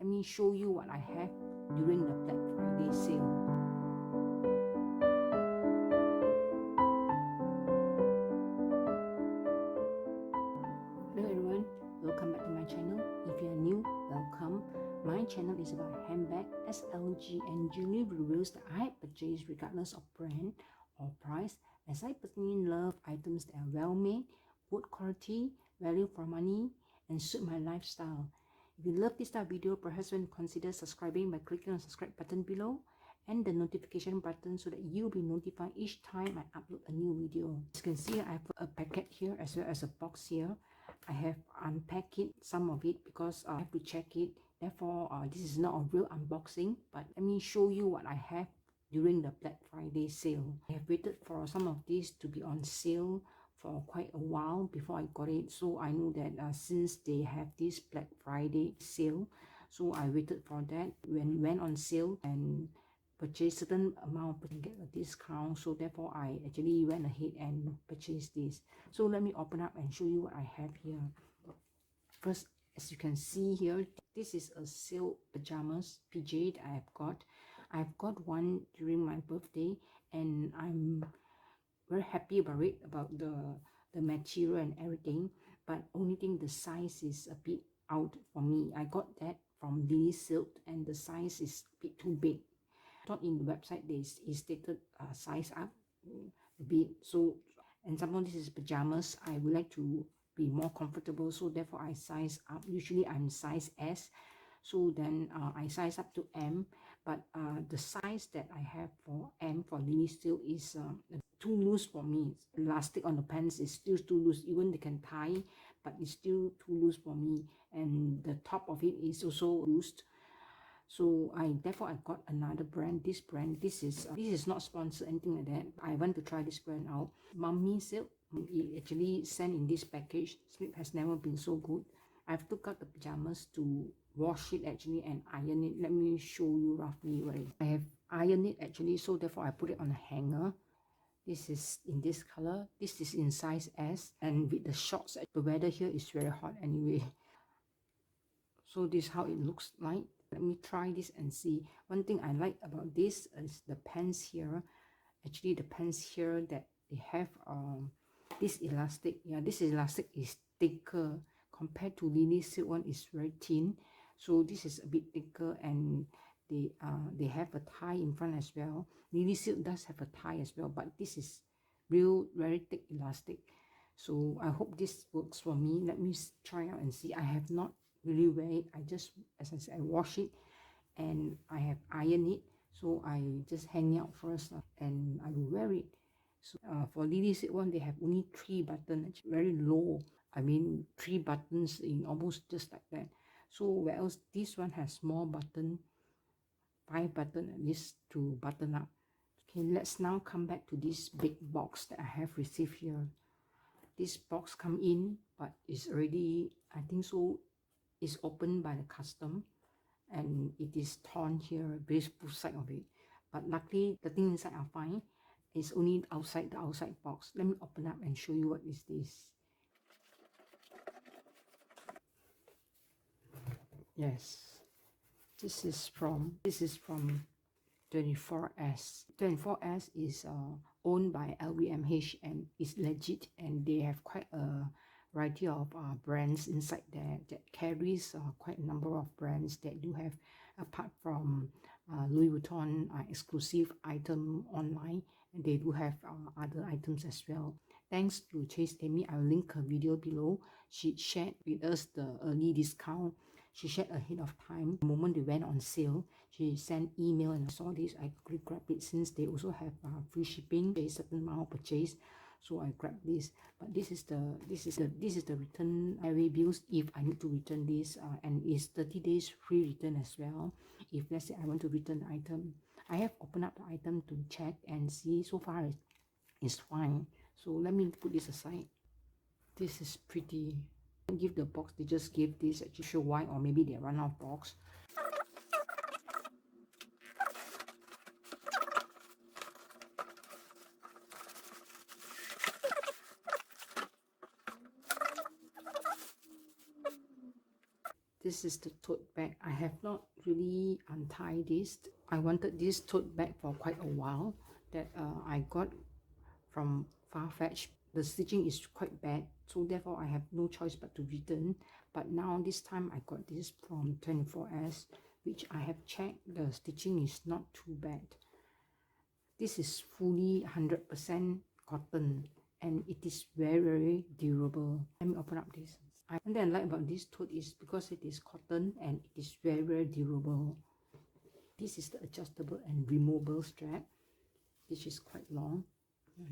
Let me show you what I have during the Black Friday sale. Hello everyone, welcome back to my channel. If you are new, welcome. My channel is about handbag, SLG and jewelry reviews that I purchase regardless of brand or price, as I personally love items that are well made, good quality, value for money, and suit my lifestyle. If you love this type of video, perhaps you can consider subscribing by clicking on the subscribe button below and the notification button so that you'll be notified each time I upload a new video. As you can see, I have a packet here as well as a box here. I have unpacked it, some of it, because I have to check it. Therefore, this is not a real unboxing, but let me show you what I have during the Black Friday sale. I have waited for some of these to be on sale for quite a while before I got it, so I know that since they have this Black Friday sale, so I waited for that. When it went on sale and purchase certain amount and get a discount, so therefore I actually went ahead and purchased this. So let me open up and show you what I have here. First, as you can see here, this is a silk pajamas PJ that I've got one during my birthday, and I'm very happy about it, about the material and everything. But only thing, the size is a bit out for me. I got that from Lily Silk and the size is a bit too big. I thought in the website they stated size up a bit, so, and somehow this is pajamas, I would like to be more comfortable, so therefore I size up. Usually I'm size S, so then I size up to M, but the size that I have for M for Lily Silk is too loose for me. Elastic on the pants is still too loose, even they can tie, but it's still too loose for me, and the top of it is also loose. So therefore I got another brand. This is not sponsored, anything like that. I want to try this brand out. Mummy Silk. It actually sent in this package. Sleep has never been so good. I've took out the pajamas to wash it actually and iron it. Let me show you roughly where I have ironed it actually, so therefore I put it on a hanger. This is in this color. This is in size S, and with the shorts, the weather here is very hot anyway. So this is how it looks like. Let me try this and see. One thing I like about this is the pants here. Actually, the pants here that they have this elastic. Yeah, this elastic is thicker compared to Lily Silk one is very thin. So this is a bit thicker, and they have a tie in front as well. Lily Silk does have a tie as well, but this is real very thick elastic. So I hope this works for me. Let me try out and see. I have not really wear it. I just, as I said, I wash it and I have ironed it, so I just hang it out first and I will wear it. So for Lily Silk one, they have only 3 buttons, very low. I mean 3 buttons in almost just like that. So whereas this one has more button, 5 buttons at least to button up. Okay, let's now come back to this big box that I have received here. This box come in, but it's already, I think so, is opened by the custom, and it is torn here, both side of it. But luckily the thing inside are fine. It's only outside the outside box. Let me open up and show you what is this. Yes, this is from 24S. 24S is owned by LVMH and is legit, and they have quite a variety of brands inside there that carries quite a number of brands that do have, apart from Louis Vuitton exclusive item online, and they do have other items as well. Thanks to Chase Amy, I will link her video below. She shared with us the early discount. She shared ahead of time. The moment they went on sale, she sent email, and I saw this. I quickly grabbed it since they also have free shipping, a certain amount purchase. So I grabbed this. But this is the return highway bills if I need to return this, and it's 30 days free return as well if let's say I want to return the item. I have opened up the item to check and see. So far it's fine. So let me put this aside. This is pretty. Give the box, they just give this. Actually show why, or maybe they run out of box. This is the tote bag. I have not really untied this. I wanted this tote bag for quite a while, that I got from Farfetch. The stitching is quite bad, so therefore I have no choice but to return. But now this time I got this from 24S, which I have checked. The stitching is not too bad. This is fully 100% cotton, and it is very, very durable. Let me open up this. One thing I like about this tote is because it is cotton and it is very, very durable. This is the adjustable and removable strap. This is quite long.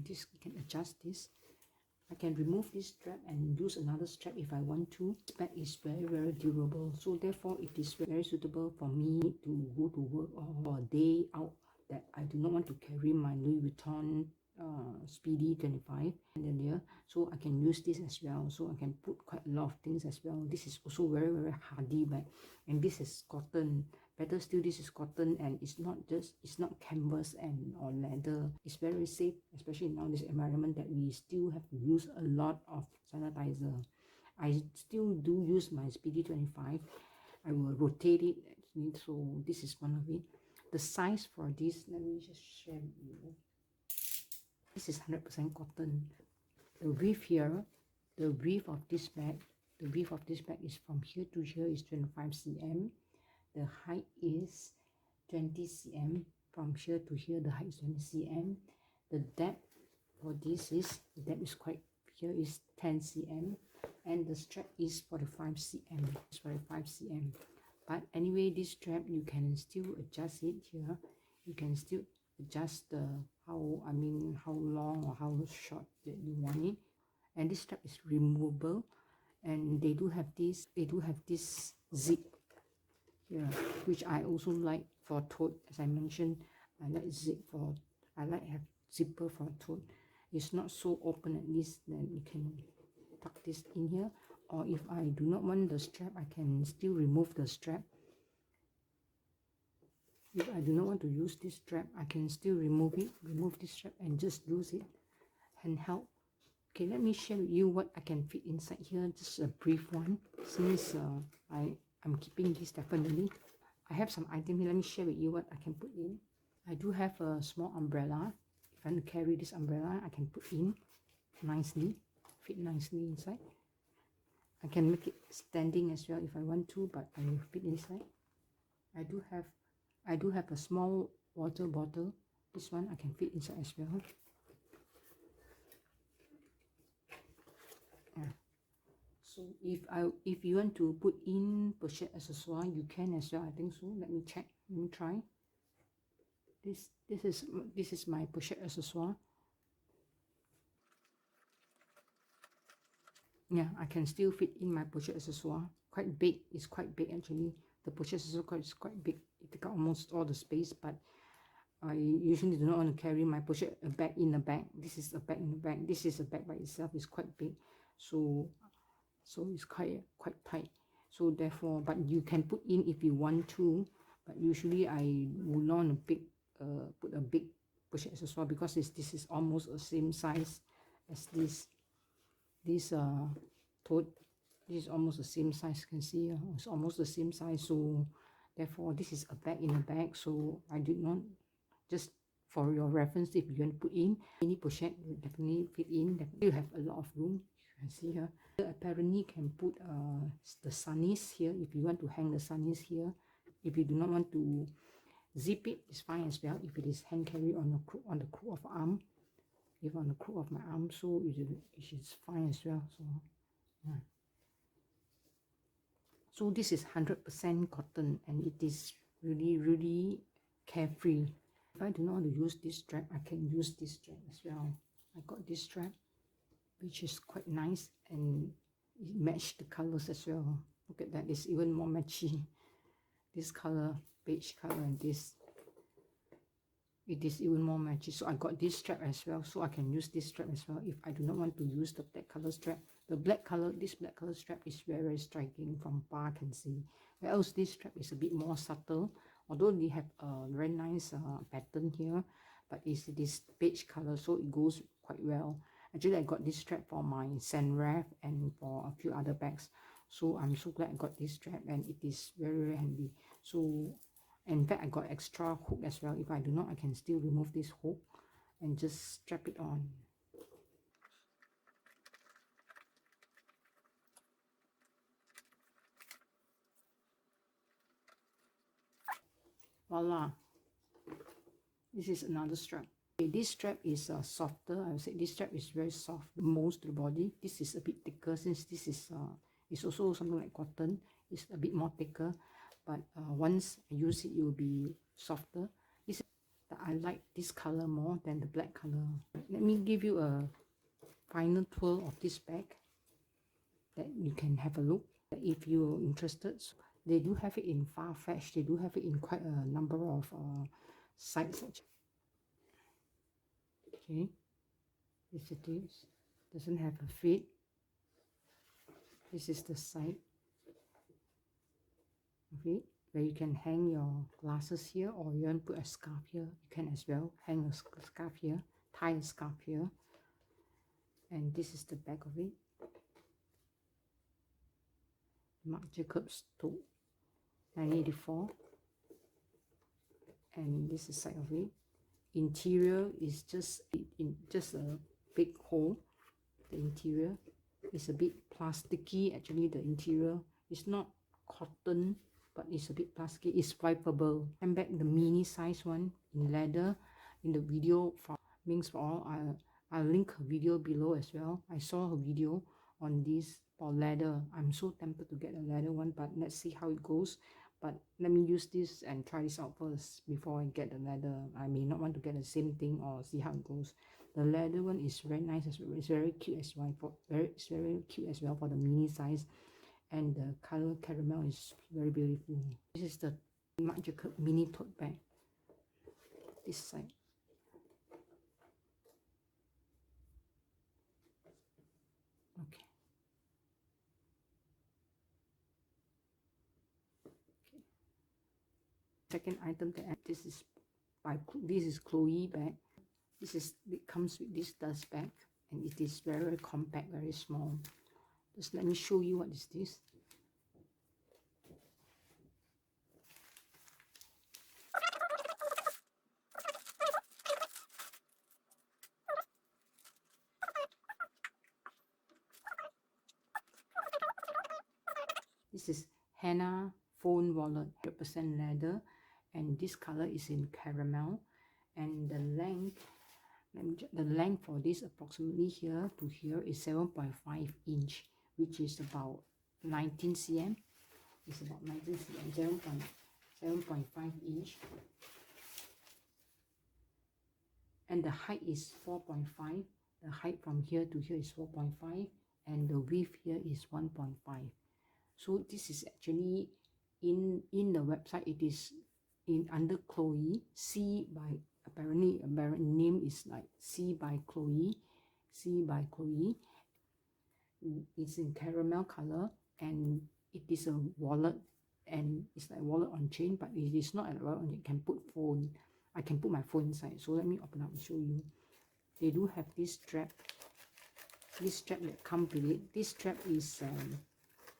This, you can adjust this. I can remove this strap and use another strap if I want to. This bag is very, very durable, so therefore it is very suitable for me to go to work or a day out that I do not want to carry my Louis Vuitton Speedy 25 and there, so I can use this as well. So I can put quite a lot of things as well. This is also very, very hardy bag, and this is cotton. Better still, this is cotton, and it's not canvas and or leather. It's very safe, especially in now this environment that we still have to use a lot of sanitizer. I still do use my Speedy 25. I will rotate it actually, so this is one of it. The size for this, let me just share with you. This is 100% cotton. The width here, the width of this bag is from here to here is 25 cm. The height is 20 cm. From here to here, the height is 20 cm. The depth for this is, the depth is quite, here is 10 cm. And the strap is 45 cm. It's 45 cm. But anyway, this strap, you can still adjust it here. You can still adjust the how long or how short that you want it. And this strap is removable, and they do have this zip here, which I also like for tote. As I mentioned, I like have zipper for tote. It's not so open at least, then you can tuck this in here. Or if I do not want the strap, I can still remove the strap. If I do not want to use this strap, I can still remove this strap and just use it handheld. Okay, let me share with you what I can fit inside here, just a brief one, since I'm keeping this definitely. I have some items here. Let me share with you what I can put in. I do have a small umbrella. If I want to carry this umbrella, I can put in nicely, fit nicely inside. I can make it standing as well if I want to, but I will fit inside. I do have a small water bottle. This one I can fit inside as well. Yeah. So if you want to put in pochette accessoire, you can as well. I think so. Let me check. Let me try. This is my pochette accessoire. Yeah, I can still fit in my pochette accessoire. Quite big. It's quite big actually. The pochette accessoire is quite big. It takes almost all the space, but I usually do not want to carry my pochette bag in a bag. This is a bag in a bag. This is a bag by itself. It's quite big, so it's quite tight. So therefore, but you can put in if you want to. But usually I would not want to put a big pochette accessoire, because this is almost the same size as this tote. This is almost the same size. You can see it's almost the same size. So therefore, this is a bag in a bag. So I did not, just for your reference, if you want to put in any pochette, will definitely fit in. Definitely have a lot of room. You can see here. Apparently, can put the sunnies here if you want to hang the sunnies here. If you do not want to zip it, it's fine as well. If it is hand carry on the crook of arm, if on the crook of my arm, so it is fine as well. So yeah. So this is 100% cotton, and it is really, really carefree. If I do not want to use this strap, I can use this strap as well. I got this strap, which is quite nice, and it matched the colors as well. Look at that, it's even more matchy. This color, beige color, and this, it is even more matchy. So I got this strap as well, so I can use this strap as well if I do not want to use the black color strap. The black color, this black color strap is very, very striking from far. I can see. Whereas this strap is a bit more subtle, although they have a very nice pattern here, but it's this beige color, so it goes quite well. Actually, I got this strap for my Sanref and for a few other bags. So I'm so glad I got this strap, and it is very, very handy. So in fact I got extra hook as well. If I do not, I can still remove this hook and just strap it on. Voila, this is another strap. Okay, this strap is softer. I would say this strap is very soft most to the body. This is a bit thicker, since this is it's also something like cotton. It's a bit more thicker, but once I use it, it will be softer. I like this color more than the black color. Let me give you a final tour of this bag that you can have a look if you're interested. So they do have it in Farfetch. They do have it in quite a number of sites. Okay, this it is. Doesn't have a fit. This is the side of it, where you can hang your glasses here, or you want to put a scarf here. You can as well hang a scarf here, tie a scarf here. And this is the back of it. Marc Jacobs Tote 1984. And this is the side of it. Interior is just a big hole. The interior is a bit plasticky. Actually, the interior is not cotton, but it's a bit plasticky. It's wipeable. Handbag, the mini size one in leather. In the video for Ming's for All, I'll link her video below as well. I saw her video on this for leather. I'm so tempted to get a leather one, but let's see how it goes. But let me use this and try this out first before I get the leather. I may not want to get the same thing, or see how it goes. The leather one is very nice as well. It's very cute as well. It's very cute as well for the mini size, and the color caramel is very beautiful. This is the Marc Jacobs mini tote bag. This side. Okay. Second item to add, this is Chloe bag. It comes with this dust bag, and it is very, very compact, very small. Just let me show you what is this. This is Hannah phone wallet, 100% leather, and this color is in caramel. And the length for this approximately here to here is 7.5 inch, which is about 19 cm. It's about 19 cm, 7.5 inch. And the height is 4.5. The height from here to here is 4.5, and the width here is 1.5. So this is actually in the website. It is in under Chloe. Apparently name is like C by Chloe. It's in caramel color, and it is a wallet, and it's like a wallet on chain, but it is not a wallet. You can put phone. I can put my phone inside. So let me open up and show you. They do have this strap. This strap that comes with it. This strap is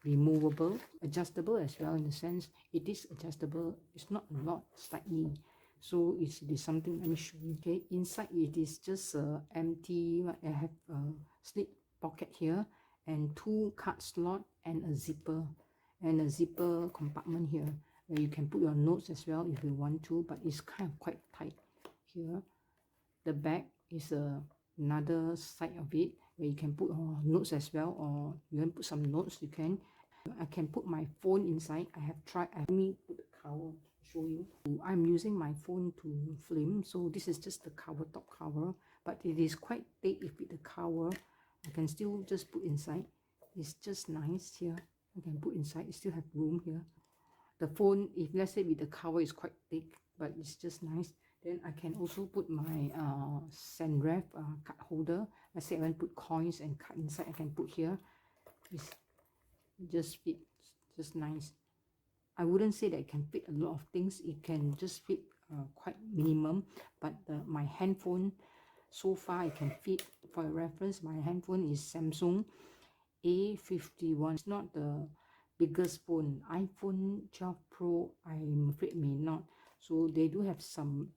removable, adjustable as well, in the sense it is adjustable. It's not a lot, slightly. So it is something. Let me show you. Okay, inside it is just empty. I have a slip pocket here, and 2 card slot, and a zipper compartment here, where you can put your notes as well if you want to, but it's kind of quite tight here. The back is another side of it, where you can put notes as well, or you can put some notes. I can put my phone inside. I have tried. Let me put the cover to show you. I'm using my phone to film, so this is just the cover, top cover, but it is quite thick. If with the cover, I can still just put inside. It's just nice here. I can put inside. It still have room here. The phone, if let's say with the cover, is quite thick, but it's just nice. Then I can also put my Senref card holder. Let's say I want to put coins and card inside. I can put here. It's just fit, just nice. I wouldn't say that it can fit a lot of things. It can just fit quite minimum. But my handphone, so far it can fit. For reference, my handphone is Samsung A51. It's not the biggest phone. iPhone 12 Pro, I'm afraid may not. So they do have some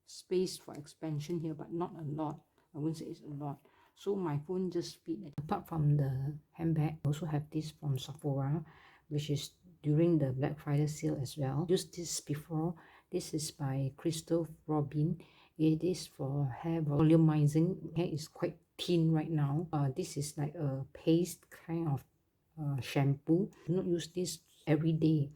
space for expansion here, but not a lot. I wouldn't say it's a lot. So my phone just fit it. Apart from the handbag, I also have this from Sephora, which is during the Black Friday sale as well. Used this before. This is by Crystal Robin. It is for hair volumizing. Hair is quite thin right now. This is like a paste kind of shampoo. Do not use this every day.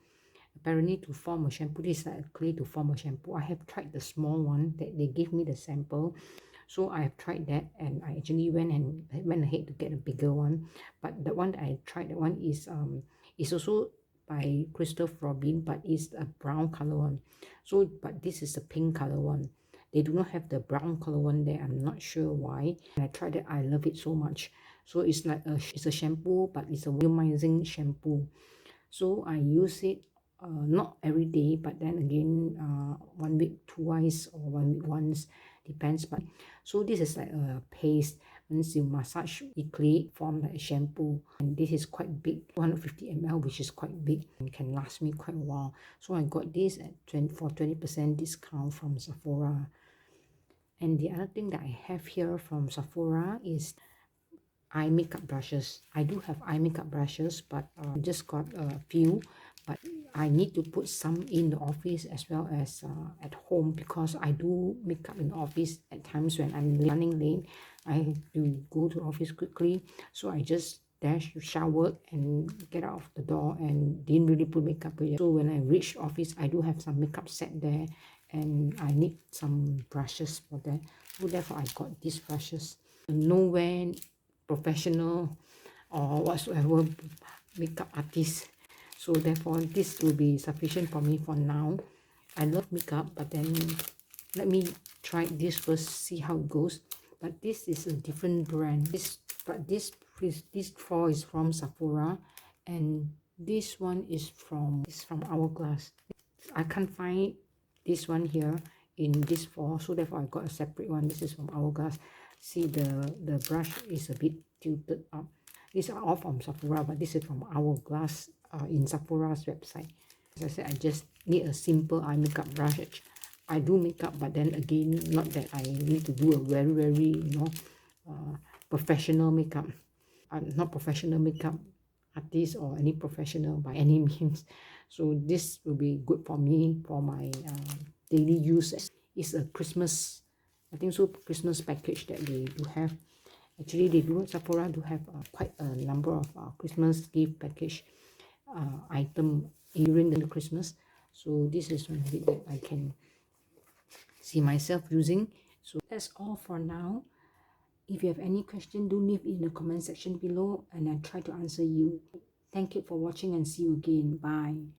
Apparently to form a shampoo, this is like a clay to form a shampoo. I have tried the small one that they gave me the sample. So I have tried that, and I actually went ahead to get a bigger one. But the one that I tried, that one is also by Christophe Robin, but it's a brown color one. So but this is a pink color one. They do not have the brown color one there. I'm not sure why. And I tried it. I love it so much. So it's like it's a shampoo, but it's a volumizing shampoo. So I use it not every day, but then again 1 week twice or 1 week once, depends. But so this is like a paste. Once you massage it, clay form like a shampoo, and this is quite big, 250 ml, which is quite big and can last me quite a while. So I got this at 20% discount from Sephora. And the other thing that I have here from Sephora is eye makeup brushes. I do have eye makeup brushes, but just got a few, but I need to put some in the office as well as at home, because I do makeup in the office at times when I'm running late. I have to go to office quickly, so I just dash shower and get out of the door and didn't really put makeup with it. So when I reach office, I do have some makeup set there, and I need some brushes for that. So therefore I got these brushes. Nowhere professional or whatsoever makeup artist, so therefore this will be sufficient for me for now. I love makeup, but then let me try this first, see how it goes. But this is a different brand. This four is from Sephora, and this one is from Hourglass. I can't find this one here in this four, so therefore I got a separate one. This is from Hourglass. See, the brush is a bit tilted up. These are all from Sephora, but this is from Hourglass in Sephora's website. As I said, I just need a simple eye makeup brush. I do makeup, but then again, not that I need to do a very professional makeup. I'm not professional makeup artist or any professional by any means. So this will be good for me for my daily use. It's a Christmas, I think so, Christmas package that they do have. Actually, Sephora do have quite a number of Christmas gift package item during the Christmas. So this is one of it that I can see myself using. So that's all for now. If you have any question, do leave in the comment section below, and I'll try to answer you. Thank you for watching, and see you again. Bye.